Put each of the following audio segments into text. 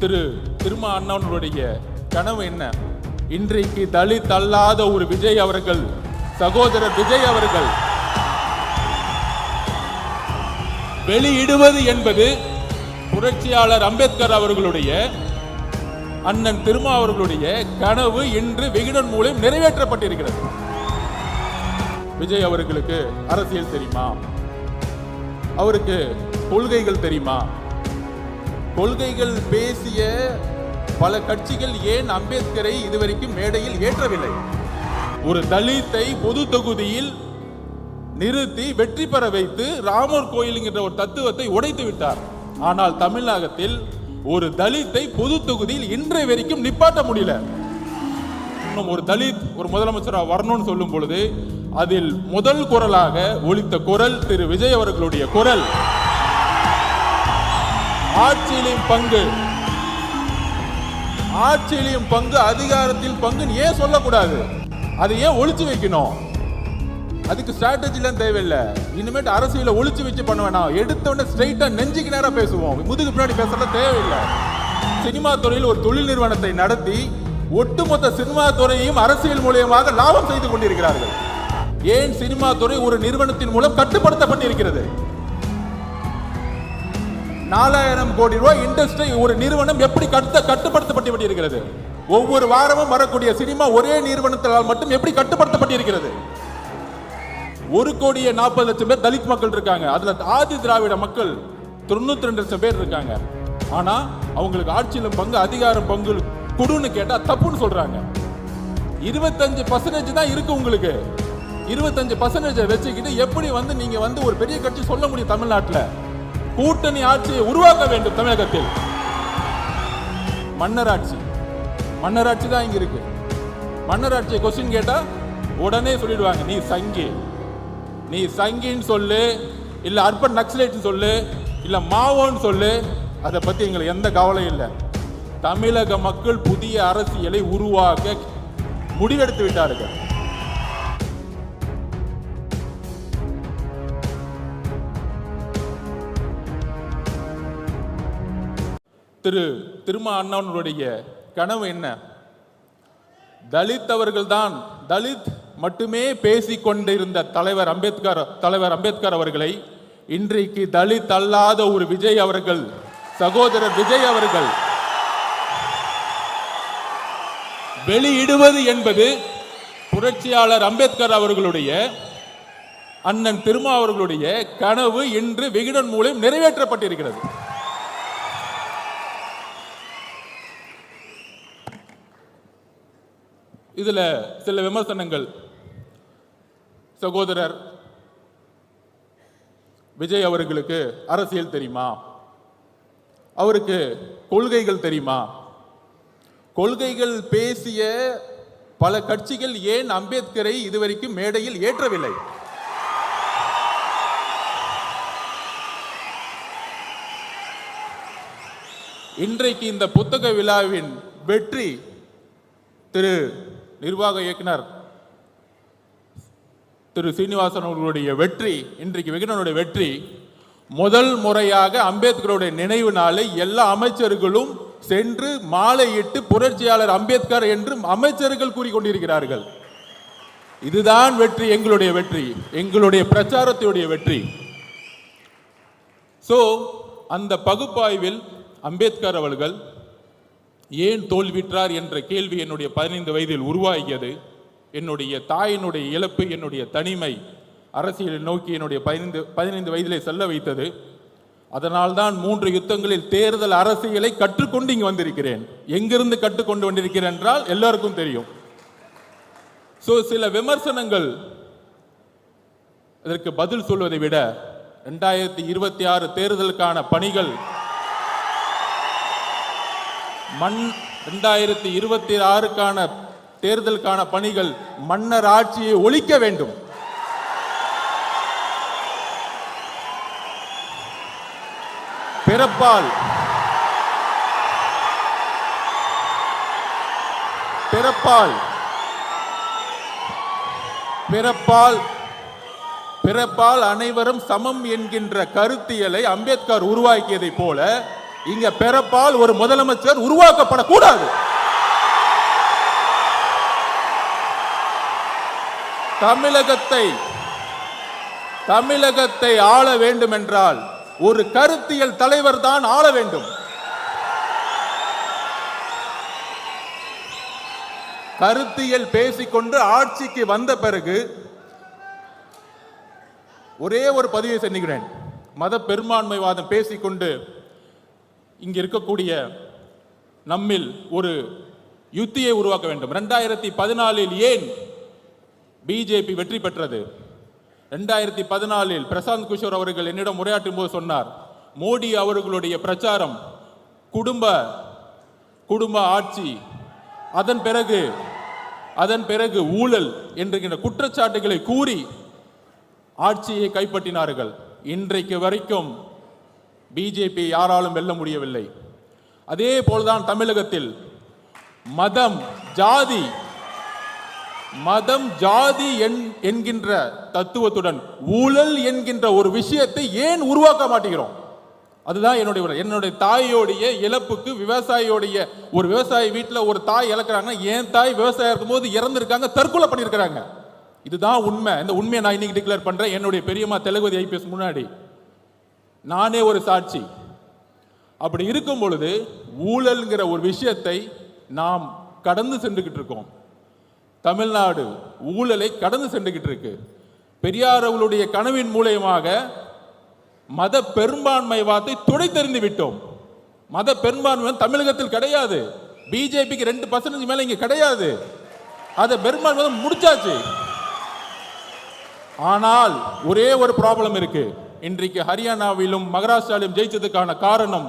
திருமா அண்ணனுடைய கனவு என்ன? இன்றைக்கு தலித் அல்லாத ஒரு விஜய் அவர்கள், சகோதரர் விஜய் அவர்கள் வெளியிடுவது என்பது புரட்சியாளர் அம்பேத்கர் அவர்களுடைய, அண்ணன் திருமா அவர்களுடைய கனவு இன்று விகடன் மூலம் நிறைவேற்றப்பட்டிருக்கிறது. விஜய் அவர்களுக்கு அரசியல் தெரியுமா? அவருக்கு கொள்கைகள் தெரியுமா? கொள்கைகள் பேசிய பல கட்சிகள் ஏன் அம்பேத்கரை இதுவரைக்கும் மேடையில் ஏற்றவில்லை? ஒரு தலித்தை பொது தொகுதியில் நிறுத்தி வெற்றி பெற வைத்து ராமர் கோயில் என்ற ஒரு தத்துவத்தை உடைத்து விட்டார். ஆனால் தமிழகத்தில் ஒரு தலித்தை பொது தொகுதியில் இன்றைய வரைக்கும் நிப்பாட்ட முடியல. ஒரு தலித் ஒரு முதலமைச்சராக வரணும்னு சொல்லும் பொழுது அதில் முதல் குரலாக ஒலித்த குரல் திரு விஜய் அவர்களுடைய குரல். ஆட்சியிலும் பங்கு, ஆட்சியிலும் பங்கு, அதிகாரத்தில் பங்கு ஏன் சொல்லக்கூடாது? அதை ஏன் ஒளிச்சு வைக்கணும்? அதுக்கு ஸ்ட்ராட்டஜிலாம் தேவையில்லை. இனிமேட்டு அரசியல ஒளிச்சு வச்சு பண்ண வேணாம். எடுத்தோடனே ஸ்ட்ரைட்டா நெஞ்சுக்கு நேரம் பேசுவோம். முதுகு பின்னாடி பேசலாம் தேவையில்லை. சினிமா துறையில் ஒரு தொழில் நிறுவனத்தை நடத்தி ஒட்டுமொத்த சினிமா துறையையும் அரசியல் மூலியமாக லாபம் செய்து கொண்டிருக்கிறார்கள். ஏன் சினிமா துறை ஒரு நிறுவனத்தின் மூலம் கட்டுப்படுத்தப்பட்டிருக்கிறது? 4000 கோடி ரூபாய் இண்டஸ்ட்ரி ஒரு நிறுவனம் எப்படி கட்டுப்படுத்தப்பட்டிருக்கிறது? ஒவ்வொரு வாரமும் வரக்கூடிய சினிமா ஒரே நிறுவனத்தால் மட்டும் எப்படி கட்டுப்படுத்தப்பட்டிருக்கிறது? 1,40,00,000 பேர் தலித் மக்கள் இருக்காங்க. அதுல ஆதி திராவிட மக்கள் 92 லட்சம் பேர் இருக்காங்க. ஆனா அவங்களுக்கு ஆட்சியில பங்கு, அதிகாரம் பங்கு கொடுன்னு கேட்டா தப்புன்னு சொல்றாங்க. 25% தான் இருக்கு உங்களுக்கு. 25% வச்சுக்கிட்டு எப்படி நீங்க ஒரு பெரிய கட்சி சொல்ல முடியும்? தமிழ்நாட்டில் கூட்டணி ஆட்சியை உருவாக்க வேண்டும். தமிழகத்தில் மன்னராட்சி, மன்னராட்சி தான் இங்க இருக்கு. மன்னராட்சியை கொஸ்டின் கேட்டா உடனே சொல்லிடுவாங்க, நீ சங்கி, நீ சங்கின்னு சொல்லு, இல்ல அர்பன் நக்சலைட் சொல்லு, இல்ல மாவோன்னு சொல்லு. அதை பத்தி எங்களுக்கு எந்த கவலையும் இல்லை. தமிழக மக்கள் புதிய அரசியலை உருவாக்க முடிவெடுத்து விட்டார்கள். திருமா அண்ணனுடைய கனவு என்ன? தலித் அவர்கள் தான், தலித் மட்டுமே பேசிக் கொண்டிருந்த தலைவர் அம்பேத்கர் அவர்களை இன்றைக்கு தலித் அல்லாத ஒரு விஜய் அவர்கள், சகோதரர் விஜய் அவர்கள் வெளியிடுவது என்பது புரட்சியாளர் அம்பேத்கர் அவர்களுடைய, அண்ணன் திருமா அவர்களுடைய கனவு இன்று விகடன் மூலம் நிறைவேற்றப்பட்டிருக்கிறது. இதுல சில விமர்சனங்கள். சகோதரர் விஜய் அவர்களுக்கு அரசியல் தெரியுமா? அவருக்கு கொள்கைகள் தெரியுமா? கொள்கைகள் பேசிய பல கட்சிகள் ஏன் அம்பேத்கரை இதுவரைக்கும் மேடையில் ஏற்றவில்லை? இன்றைக்கு இந்த புத்தக விழாவின் வெற்றி, திரு நிர்வாக இயக்குனர் திரு சீனிவாசன் அவர்களுடைய வெற்றி, இன்றைக்கு விகடனுடைய வெற்றி, முதல் முறையாக அம்பேத்கருடைய நினைவு நாளை எல்லா அமைச்சர்களும் சென்று மாலையிட்டு புரட்சியாளர் அம்பேத்கர் என்று அமைச்சர்கள் கூறிக்கொண்டிருக்கிறார்கள். இதுதான் வெற்றி, எங்களுடைய வெற்றி, எங்களுடைய பிரச்சாரத்துடைய வெற்றி. சோ அந்த பகுப்பாய்வில் அம்பேத்கர் அவர்கள் ஏன் தோல்விற்றார் என்ற கேள்வி என்னுடைய 15 வயதில் உருவாகியது. என்னுடைய தாயினுடைய இழப்பு, என்னுடைய தனிமை அரசியலை நோக்கி என்னுடைய 15 வயதிலே செல்ல வைத்தது. அதனால்தான் 3 யுத்தங்களில் தேர்தல் அரசியலை கற்றுக்கொண்டு இங்கு வந்திருக்கிறேன். எங்கிருந்து கற்றுக்கொண்டு வந்திருக்கிறேன் என்றால் எல்லாருக்கும் தெரியும். சோ சில விமர்சனங்கள், இதற்கு பதில் சொல்வதை விட 2026 தேர்தலுக்கான பணிகள், 2026க்கான தேர்தலுக்கான பணிகள், மன்னர் ஆட்சியை ஒழிக்க வேண்டும். பிறப்பால் பிறப்பால் பிறப்பால் பிறப்பால் அனைவரும் சமம் என்கின்ற கருத்தியலை அம்பேத்கர் உருவாக்கியதை போல இங்க பிறப்பால் ஒரு முதலமைச்சர் உருவாக்கப்படக்கூடாது. தமிழகத்தை ஆள வேண்டும் என்றால் ஒரு கருத்தியல் தலைவர் தான் ஆள வேண்டும். கருத்தியல் பேசிக்கொண்டு ஆட்சிக்கு வந்த பிறகு ஒரே ஒரு பதிவை சென்றுகிறேன். மத பெரும்பான்மைவாதம் பேசிக்கொண்டு இங்க இருக்கக்கூடிய நம்மில் ஒரு யுத்தியை உருவாக்க வேண்டும். 2014 ஏன் பிஜேபி வெற்றி பெற்றது? 2014 பிரசாந்த் கிஷோர் அவர்கள் என்னிடம் உரையாற்றும் போது சொன்னார், மோடி அவர்களுடைய பிரச்சாரம் குடும்ப ஆட்சி, அதன் பிறகு ஊழல் என்கின்ற குற்றச்சாட்டுகளை கூறி ஆட்சியை கைப்பற்றினார்கள். இன்றைக்கு வரைக்கும் பிஜேபி யாராலும் வெல்ல முடியவில்லை. அதே போல்தான் தமிழகத்தில் மதம் ஜாதி என்கின்ற தத்துவத்துடன் ஊழல் என்கின்ற ஒரு விஷயத்தை ஏன் உருவாக்க மாட்டேங்கிறோம்? அதுதான் என்னுடைய தாயோடைய இழப்புக்கு விவசாயியோடைய ஒரு விவசாயி வீட்டில் ஒரு தாய் இழக்கிறாங்கன்னா, என் தாய் விவசாயம் இருக்கும்போது இறந்துருக்காங்க, தற்கொலை பண்ணியிருக்கிறாங்க. இதுதான் உண்மை. இந்த உண்மையை நான் இன்னைக்கு டிக்ளேர் பண்றேன். என்னுடைய பெரியம்மா தெலுங்குதி ஐபிஎஸ் முன்னாடி நானே ஒரு சாட்சி. அப்படி இருக்கும் பொழுது ஊழல்ங்கிற ஒரு விஷயத்தை நாம் கடந்து சென்றுகிட்டு இருக்கோம். தமிழ்நாடு ஊழலை கடந்து சென்றுகிட்டு இருக்கு. பெரியார் அவர்களுடைய கனவின் மூலமாக மத பெரும்பான்மைவாதத்தை துடைத்தெறிந்து விட்டோம். மத பெரும்பான்மை தமிழகத்தில் கிடையாது. பிஜேபிக்கு 2% மேல இங்க கிடையாது. அதை பெரும்பான்மை முடிச்சாச்சு. ஆனால் ஒரே ஒரு ப்ராப்ளம் இருக்கு. இன்றைக்கு ஹரியானாவிலும் மகாராஷ்டிராவிலும் ஜெயிச்சதுக்கான காரணம்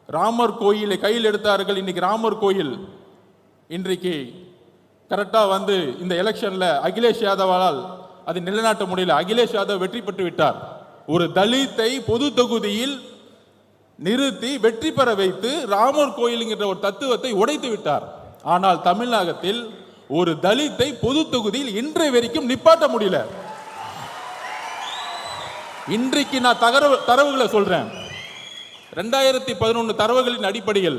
ராமர் கோயிலை கையில் எடுத்தார்கள். இன்னைக்கு ராமர் கோயில் இன்றைக்கு கரெக்டா இந்த எலெக்ஷன்ல அகிலேஷ் யாதவால் அதை நிலைநாட்ட முடியல. அகிலேஷ் யாதவ் வெற்றி பெற்று விட்டார். ஒரு தலித்தை பொது தொகுதியில் நிறுத்தி வெற்றி பெற வைத்து ராமர் கோயிலுங்கிற ஒரு தத்துவத்தை உடைத்து விட்டார். ஆனால் தமிழகத்தில் ஒரு தலித்தை பொது தொகுதியில் இன்றைய வரைக்கும் நிப்பாட்ட முடியல. இன்றைக்கு நான் தரவுகளை சொல்றேன். 2011 தரவுகளின் அடிப்படையில்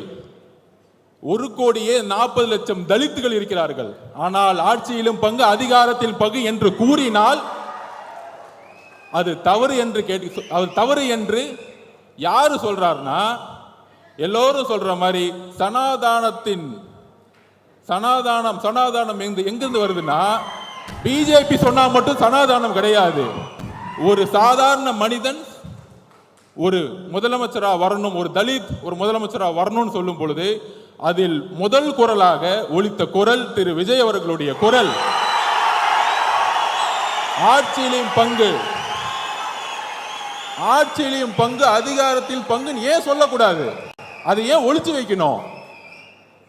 1,40,00,000 தலித்துகள் இருக்கிறார்கள். ஆனால் ஆட்சியிலும் பங்கு, அதிகாரத்தில் பங்கு என்று கூறினால் அது தவறு என்று யாரு சொல்றாருன்னா, எல்லோரும் சொல்ற மாதிரி சனாதானம் எங்கிருந்து வருதுன்னா, பிஜேபி சொன்னா மட்டும் சனாதானம் கிடையாது. ஒரு சாதாரண மனிதன் ஒரு முதலமைச்சரா வரணும், ஒரு தலித் ஒரு முதலமைச்சரா வரணும்னு சொல்லும் பொழுது அதில் முதல் குரலாக ஒலித்த குரல் திரு விஜய் அவர்களுடைய குரல். ஆட்சியிலும் பங்கு, அதிகாரத்தில் பங்கு ஏன் சொல்லக்கூடாது? அதை ஏன் ஒளிச்சு வைக்கணும்?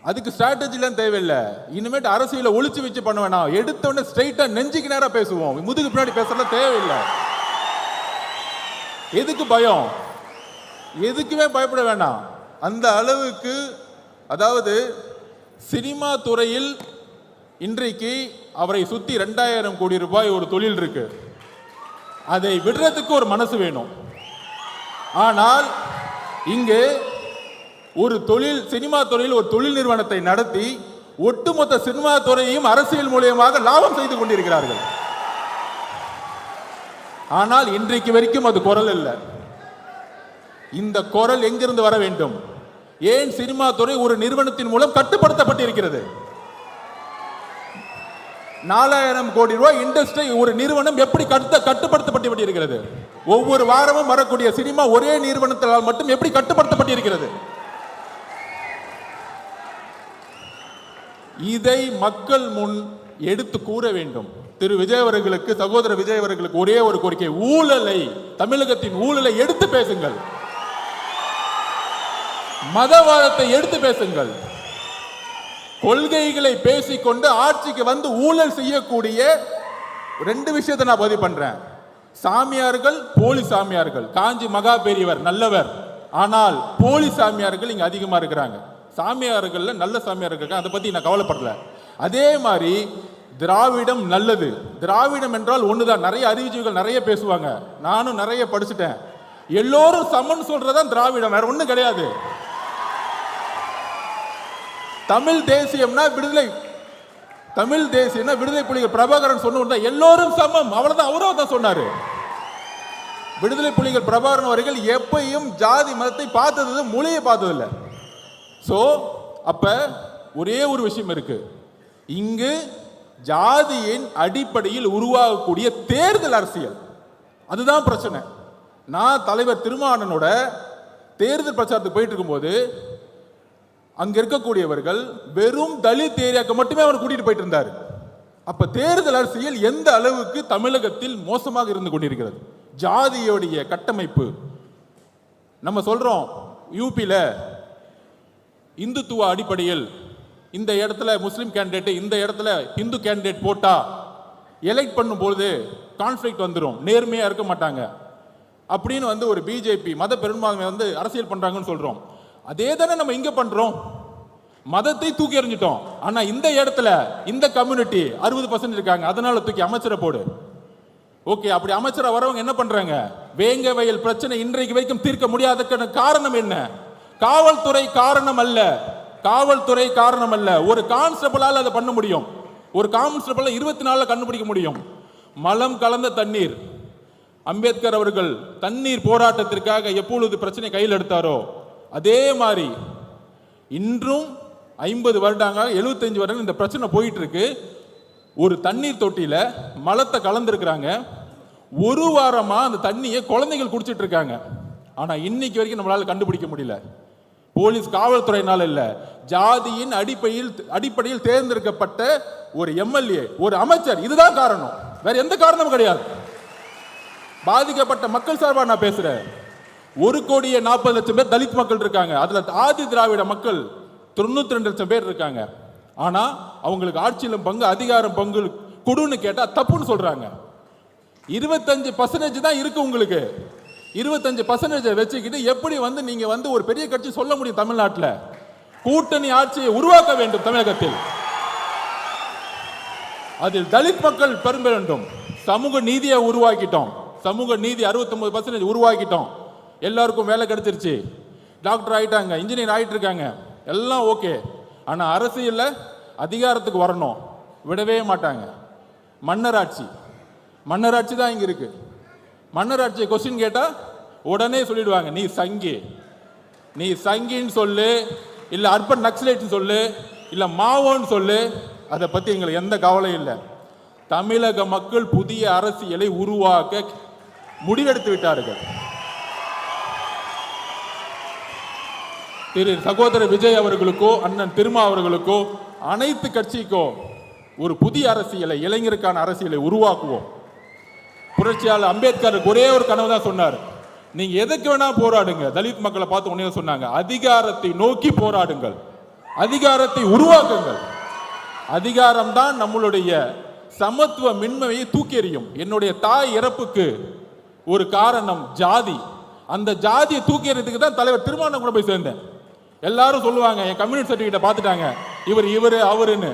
அதுக்கு ஸ்ட்ராட்டஜிலாம் தேவையில்லை. இனிமேட்டு அரசியல ஒளிச்சு வச்சு பண்ண வேணாம். எடுத்தோடனே ஸ்ட்ரைட்டா நெஞ்சுக்கு நேரம் பேசுவோம். முதுகு பின்னாடி பேசலாம் தேவையில்லை. எதுக்கு பயம்? எதுக்குமே பயப்பட வேண்டாம். அந்த அளவுக்கு, அதாவது சினிமா துறையில் இன்றைக்கு அவரை சுத்தி 2000 கோடி ரூபாய் ஒரு தொழில் இருக்கு. அதை விடுறதுக்கு ஒரு மனசு வேணும். ஆனால் இங்கே ஒரு சினிமா துறையில் ஒரு தொழில் நிறுவனத்தை நடத்தி ஒட்டுமொத்த சினிமா துறையையும் அரசியல் மூலமாக லாபம் செய்து கொண்டிருக்கிறார்கள். ஆனால் இன்றைக்கு வரைக்கும் அது குரல் இல்லை. இந்த குரல் எங்கிருந்து வர வேண்டும்? ஏன் சினிமா துறை ஒரு நிறுவனத்தின் மூலம் கட்டுப்படுத்தப்பட்டிருக்கிறது? 4000 கோடி ரூபாய் இண்டஸ்ட்ரி ஒரு நிறுவனம் எப்படி கட்டுப்படுத்தப்பட்டிருக்கிறது? ஒவ்வொரு வாரமும் வரக்கூடிய சினிமா ஒரே நிறுவனத்தால் மட்டும் எப்படி கட்டுப்படுத்தப்பட்டிருக்கிறது? இதை மக்கள் முன் எடுத்து கூற வேண்டும். திரு விஜய் அவர்களுக்கு, சகோதரர் விஜய் அவர்களுக்கு ஒரே ஒரு கோரிக்கை, தமிழகத்தின் ஊழலை எடுத்து பேசுங்கள். மதவாதத்தை எடுத்து பேசுங்கள். கொள்கைகளை பேசிக்கொண்டு ஆட்சிக்கு வந்து ஊழல் செய்யக்கூடிய 2 விஷயத்தை நான் பதிவு பண்றேன். சாமியார்கள், போலி சாமியார்கள். காஞ்சி மகா பெரியவர் நல்லவர், ஆனால் போலி சாமியார்கள் இங்க அதிகமா இருக்கிறாங்க. சாமியார்கள் நல்ல சாமியார்கள், அதை பத்தி நான் கவலைப்படல. அதே மாதிரி திராவிடம் நல்லது. திராவிடம் என்றால் ஒண்ணுதான். நிறைய அறிவுஜீவிகள் நிறைய பேசுவாங்க, நானும் நிறைய படிச்சுட்டேன். எல்லோரும் சமன் சொல்றதான் திராவிடம், வேற ஒண்ணும் கிடையாது. தமிழ் தேசியம்னா விடுதலை, தமிழ் தேசியம்னா விடுதலை புலிகள் பிரபாகரன் சொன்ன எல்லோரும் சமம், அவ்வளவுதான். அவரும் தான் சொன்னாரு. விடுதலை புலிகள் பிரபாகரன் அவர்கள் எப்பையும் ஜாதி மதத்தை பார்த்தது, மொழியை பார்த்தது இல்லை. சோ அப்ப ஒரே ஒரு விஷயம் இருக்கு, இங்கு ஜாதியின் அடிப்படையில் உருவாகக்கூடிய தேர்தல் அரசியல், அதுதான் பிரச்சனை. நான் தலைவர் திருமாவளவனோட தேர்தல் பிரச்சாரத்துக்கு போயிட்டு இருக்கும்போது அங்க இருக்கக்கூடியவர்கள் வெறும் தலித் ஏரியாக்கு மட்டுமே அவர் கூட்டிட்டு போயிட்டு இருந்தார். அப்ப தேர்தல் அரசியல் எந்த அளவுக்கு தமிழகத்தில் மோசமாக இருந்து கொண்டிருக்கிறது, ஜாதியோடைய கட்டமைப்பு. நம்ம சொல்றோம் யூபியில இந்துத்துவ அடிப்படையில் இந்த இடத்துல முஸ்லிம் கேண்டிடேட், இந்த இடத்துல இந்து கேண்டிடேட் போட்டா எலெக்ட் பண்ணும்போது கான்ஃபிளிக்ட் வந்துடும், நேர்மையா இருக்க மாட்டாங்க அப்படின்னு ஒரு பிஜேபி மத பெரும்பான்மை அரசியல் பண்றாங்கன்னு சொல்றோம். அதே தானே நம்ம இங்க பண்றோம். மதத்தை தூக்கி எறிஞ்சிட்டோம். ஆனா இந்த இடத்துல இந்த கம்யூனிட்டி 60% இருக்காங்க, அதனால தூக்கி அமைச்சரை போடு. ஓகே, அப்படி அமைச்சரா வரவங்க என்ன பண்றாங்க? வேங்க வயல் பிரச்சனை இன்றைக்கு வரைக்கும் தீர்க்க முடியாத காரணம் என்ன? காவல்துறை காரணம் அல்ல, காவல்துறை காரணம் அல்ல. ஒரு கான்ஸ்டபிளால் அதை பண்ண முடியும், ஒரு கான்ஸ்டபிள் 24 கண்டுபிடிக்க முடியும். மலம் கலந்த தண்ணீர், அம்பேத்கர் அவர்கள் தண்ணீர் போராட்டத்திற்காக எப்பொழுது பிரச்சனை கையில் எடுத்தாரோ அதே மாதிரி இன்றும் 50 வருடங்கள் 75 வருடங்கள் இந்த பிரச்சனை போயிட்டு இருக்கு. ஒரு தண்ணீர் தொட்டியில மலத்தை கலந்துருக்கிறாங்க, ஒரு வாரமா அந்த தண்ணியை குழந்தைகள் குடிச்சிட்டு இருக்காங்க. ஆனா இன்னைக்கு வரைக்கும் நம்மளால கண்டுபிடிக்க முடியல. போலீஸ் காவல்துறையினால இல்ல, ஜாதியின் அடிப்படையில் தேர்ந்தெடுக்கப்பட்ட ஒரு எம்எல்ஏ, ஒரு அமைச்சர், இதுதான் காரணம், வேற எந்த காரணமும் கிடையாது. பாதிக்கப்பட்ட மக்கள் சார்பா நான் பேசுறேன். 1,40,00,000 பேர் தலித் மக்கள் இருக்காங்க, அதுல ஆதி திராவிட மக்கள் 92 லட்சம் பேர் இருக்காங்க. ஆனா அவங்களுக்கு ஆட்சியிலும் பங்கு, அதிகாரம் பங்கு கொடுன்னு கேட்டா தப்புன்னு சொல்றாங்க. 25% தான் இருக்கு உங்களுக்கு. 25% வச்சுக்கிட்டு எப்படி நீங்க ஒரு பெரிய கட்சி சொல்ல முடியும்? தமிழ்நாட்டில் கூட்டணி ஆட்சியை உருவாக்க வேண்டும் தமிழகத்தில், அதில் தலித் மக்கள் பெரும்ப வேண்டும். சமூக நீதியை உருவாக்கிட்டோம், சமூக நீதி 69% உருவாக்கிட்டோம். எல்லாருக்கும் வேலை கிடைச்சிருச்சு, டாக்டர் ஆயிட்டாங்க, இன்ஜினியர் ஆயிட்டு இருக்காங்க, எல்லாம் ஓகே. ஆனா அரசியல்ல அதிகாரத்துக்கு வரணும், விடவே மாட்டாங்க. மன்னராட்சி, மன்னராட்சி தான் இங்க இருக்கு. மன்னராட்சி கொஸ்டின் கேட்டா உடனே சொல்லிடுவாங்க, நீ சங்கி, நீ சங்கின்னு சொல்லு, இல்ல அர்பன் நக்சலைட் சொல்லு, இல்ல மாவோன்னு சொல்லு, அதை பத்தி எங்களுக்கு எந்த கவலையும் இல்லை. தமிழக மக்கள் புதிய அரசியலை உருவாக்க முடிவெடுத்து விட்டார்கள். திரு சகோதரர் விஜய் அவர்களுக்கோ அண்ணன் திருமா அவர்களுக்கோ அனைத்து கட்சிக்கோ ஒரு புதிய அரசியலை, இளைஞருக்கான அரசியலை உருவாக்குவோம். புரட்சியாளர் அம்பேத்கர் ஒரே ஒரு கனவு தான் சொன்னார், நீங்க எதுக்கு வேணா போராடுங்க. தலித் மக்களை பார்த்து உடனே சொன்னாங்க, அதிகாரத்தை நோக்கி போராடுங்கள், அதிகாரத்தை உருவாக்குங்கள். அதிகாரம் தான் நம்மளுடைய சமத்துவ மின்மையை தூக்கி எறியும். என்னுடைய தாய் இறப்புக்கு ஒரு காரணம் ஜாதி. அந்த ஜாதியை தூக்கி எறியதுக்கு தான் தலைவர் திருமாவளவன் கூட போய் சேர்ந்தேன். எல்லாரும் சொல்லுவாங்க, என் கம்யூனிட்டி சர்டிஃபிகேட்டை பார்த்துட்டாங்க, இவரு அவருன்னு.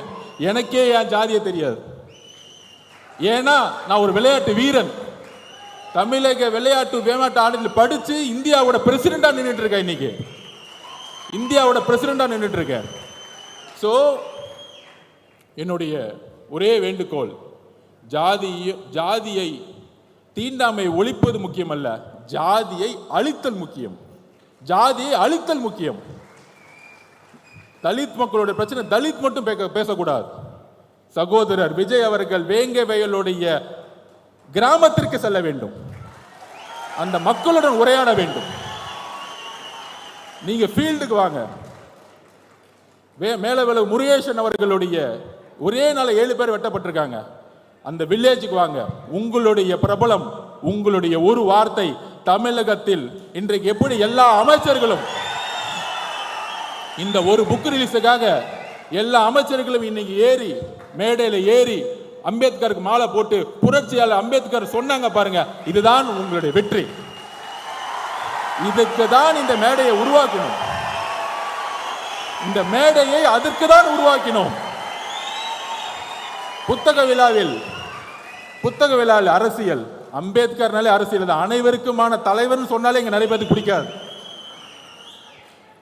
எனக்கே என் ஜாதியை தெரியாது. ஏன்னா நான் ஒரு விளையாட்டு வீரன், தமிழக விளையாட்டு வேமாட்டு ஆண்டில் படிச்சு இந்தியாவோட பிரசிடண்டா நின்றுட்டு இருக்கேன். இன்னைக்கு இந்தியாவோட பிரசிடண்டா நின்றுட்டு இருக்கேன். ஸோ என்னுடைய ஒரே வேண்டுகோள், ஜாதியை தீண்டாமை ஒழிப்பது முக்கியம் அல்ல, ஜாதியை அழித்தல் முக்கியம், ஜாதியை அழித்தல் முக்கியம். தலித் மக்களுடைய பிரச்சனை தலித் மட்டும் பேசக்கூடாது. சகோதரர் விஜய் அவர்கள் வேங்க வயலுடைய கிராமத்திற்கு செல்ல வேண்டும், அந்த மக்களுடன் உரையாட வேண்டும். நீங்க ஃபீல்டுக்கு வாங்க. மேலவெள முருகேசன் அவர்களுடைய ஒரே நாள் 7 பேர் வெட்டப்பட்டிருக்காங்க. அந்த வில்லேஜுக்கு வாங்க. உங்களுடைய பிரபலம், உங்களுடைய ஒரு வார்த்தை தமிழகத்தில் இன்றைக்கு எப்படி எல்லா அமைச்சர்களும் இந்த ஒரு புக் ரிலீஸுக்காக எல்லா அமைச்சர்களும் இன்னைக்கு ஏறி மேடையில் ஏறி அம்பேத்கருக்கு மாலை போட்டு புரட்சியாளர் அம்பேத்கர் சொன்னாங்க பாருங்க, இதுதான் உங்களுடைய வெற்றி. இதுக்கு தான் இந்த மேடையை உருவாக்கணும், இந்த மேடையை அதற்கு தான் உருவாக்கினோம். புத்தக விழாவில் அரசியல், அம்பேத்கர்னாலே அரசியல் தான். அனைவருக்குமான தலைவர்னு சொன்னாலே இங்க நிறைய பேருக்கு பிடிக்காது.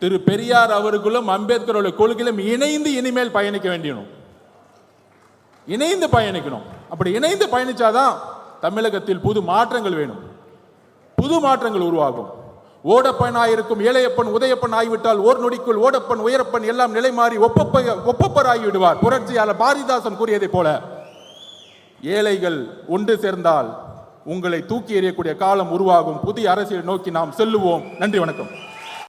திரு பெரியார் அவர்களும் அம்பேத்கரோட கொள்கையிலும் இணைந்து இனிமேல் பயணிக்க வேண்டியணும், இணைந்து பயணிக்கணும். அப்படி இணைந்து பயணிச்சாதான் தமிழகத்தில் புது மாற்றங்கள் வேணும், புது மாற்றங்கள் உருவாகும். ஓடப்பனாயிருக்கும் ஏழையப்பன் உதயப்பன் ஆகிவிட்டால் ஓர் நொடிக்குள் ஓடப்பன் உயரப்பன் எல்லாம் நிலை மாறி ஒப்பப்பர் ஆகிவிடுவார். புரட்சியாளர் பாரதிதாசன் கூறியதை போல ஏழைகள் ஒன்று சேர்ந்தால் உங்களை தூக்கி எறியக்கூடிய காலம் உருவாகும். புதிய அரசியலை நோக்கி நாம் செல்லுவோம். நன்றி, வணக்கம்.